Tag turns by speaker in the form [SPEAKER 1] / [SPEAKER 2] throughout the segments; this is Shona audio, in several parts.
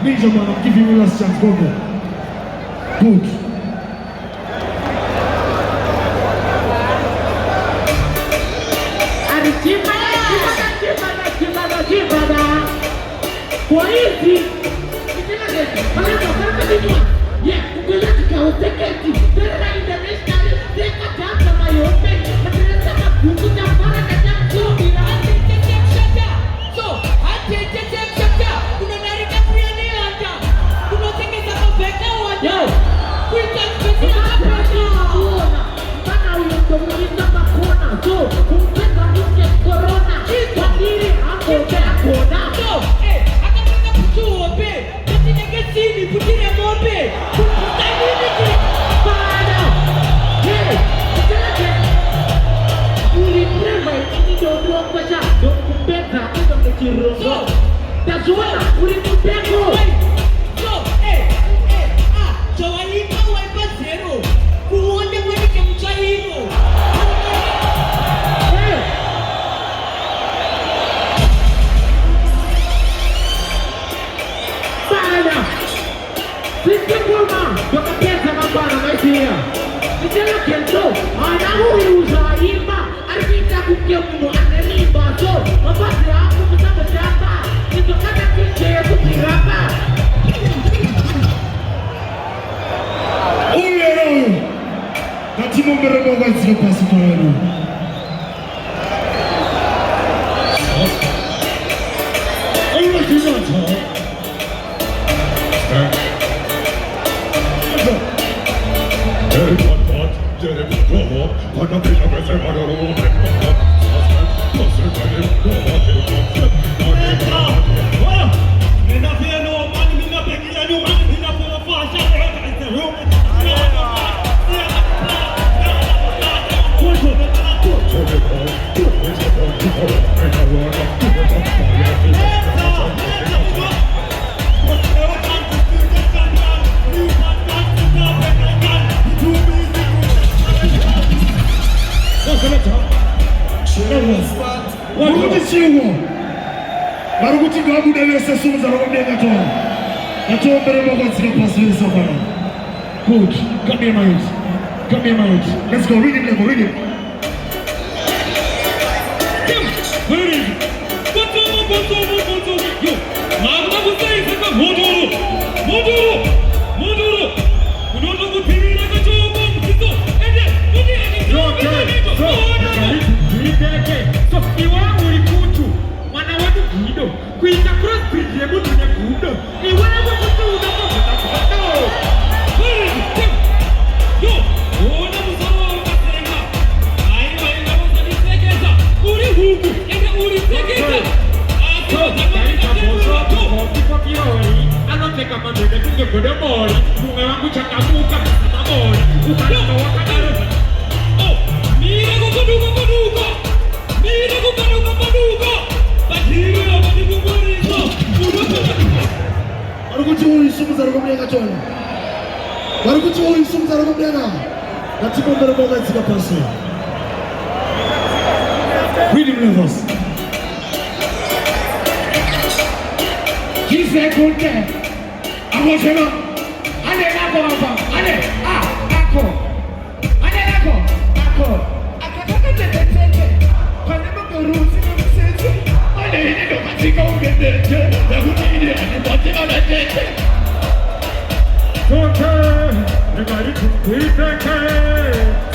[SPEAKER 1] Ninja man, I'm giving you last chance. Go there. Good. Good. Come here, my youth. Come here, my youth. Let's go. Read it, level. Read it.
[SPEAKER 2] Where is it? Yo. Magna Gusai is a Modoro. Unono TV like a joke. So you are very good too. One hour to Guido. Queen across bridge, able to the Guido. You want to do the
[SPEAKER 1] Reading levels. He said, "Good day. I want to know.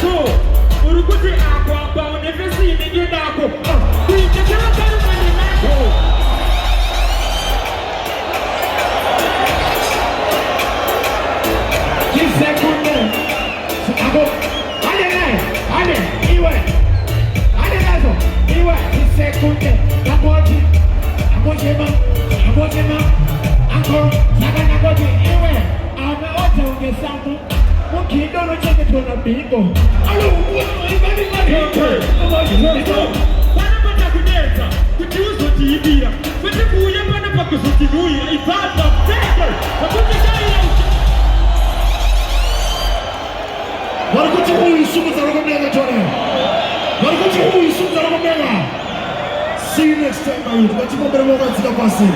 [SPEAKER 1] So, chisekunde abojema ako nagoji iwe ameota ungesamu mukidono cheke tuna bingo alo ibadi
[SPEAKER 2] panapata kuneza kuti uzotiibira kwete kuuya panapa kuzotinuya ibada teke pakuti kaira
[SPEAKER 1] warikuti huyu sumu za rokomega tone warikuti huyu sumu za rokomega. See you next time, my youth. Let's go to the moment to the passing.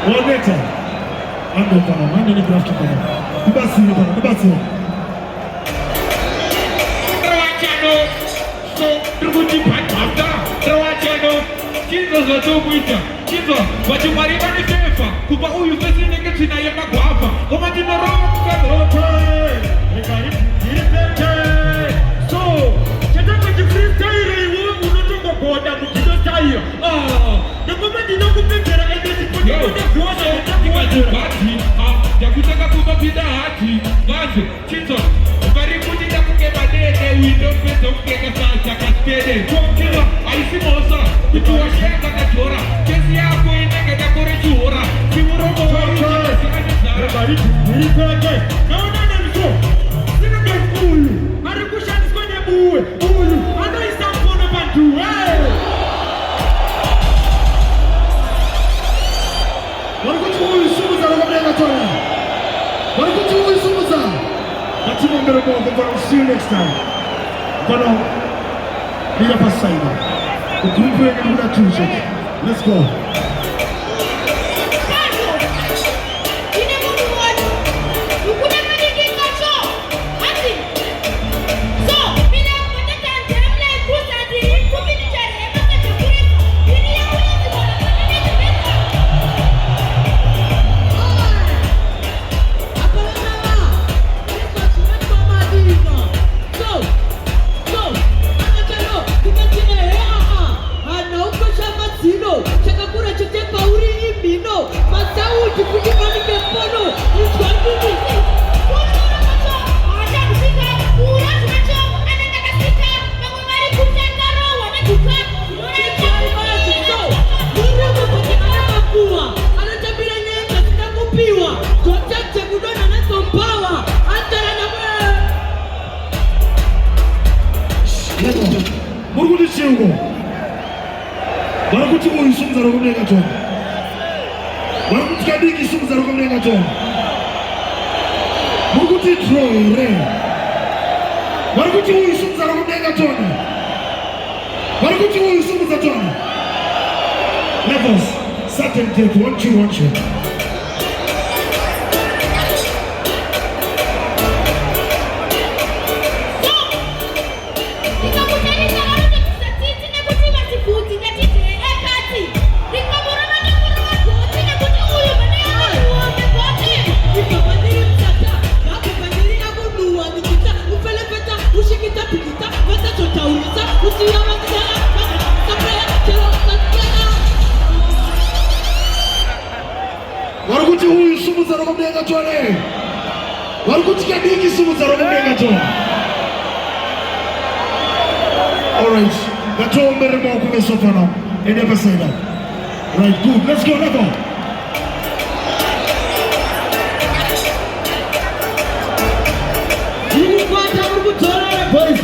[SPEAKER 1] One later. I'm not going to mind any craft to come. The best in the best.
[SPEAKER 2] So, Rubuti Patata, Rawachano, Jesus are so with you. Jesus, but you are even a safer. Kupa, who you facing against in a Guava. Come on, in the rock, so, Chadaka, the free tire, you will not go down to the tire. The moment you know who make it, everything for you, the party, Yakutaka Pida Hati, Mazu, Jesus, very good in the Pukemade, we don't get to get a chance, I can get it. I see Mosa, it was Shaka Tora, Jessia going to get a Corejura, she would have everybody, no, so. Marikushan is going to move. I know it's not going to do.
[SPEAKER 1] Warikuti huyu sumu za rokomega tone. Warikuti huyu sumu za. Let's go to the moment. See you next time. Kono. Liga passaida. The group will get that too. Let's go. Warikuti huyu sumu za rokomega tone. Warikuti kadiki sumu za rokomega tone. Warikuti Troy re. Warikuti huyu sumu za rokomega tone. Warikuti huyu sumu za tone. Levels, certain date, want you. Warikuti huyu sumu za rokomega tone. Warikuti kadiki sumu za rokomega tone. Alright, gatoa mbele mwa kumesofa now. Ende passaida. Right, good. Let's go, Nako.
[SPEAKER 2] You want to go to the boys?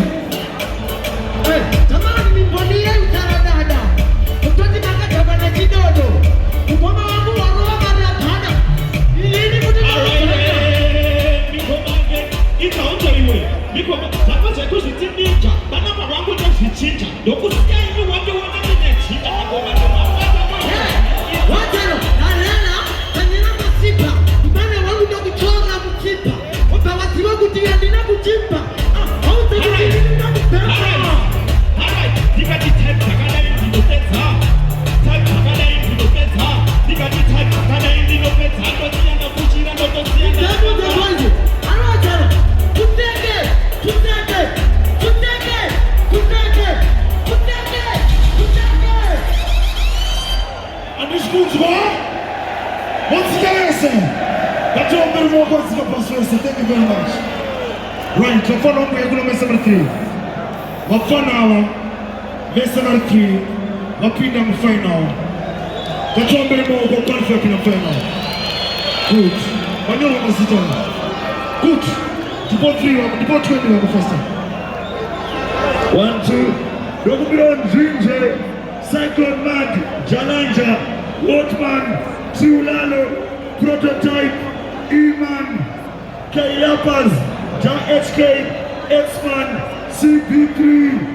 [SPEAKER 2] Hey, come on, me body and Taradada. Utoti makata na kidodo. Kupoma wangu waroga na bana. Ili kuti itaonja iwe. Niko hapa zetu zitinja. Bana wangu ndio zichinja. Ndio kusikia hivi watu wanachinja na kwa watano nalala kanyana masipa. Bana wangu ndio kuchora msipa. Utawatiwa kutia nina kuchimba.
[SPEAKER 1] Thank you very much. Right, so follow me, I'm going to mess number 3. Wafana, verse number 3. wapinda mu final. Katuambele mwa qualify kina final. Good. Wanyola mazitana. Good. Tupo 20 wako first. 1-2. Dokubiron Zinje, Cyclone Mag, Jalanja, Watman, Tiulalo, Prototype, Iman, K-Lappers, John HK, X-Man, CP3,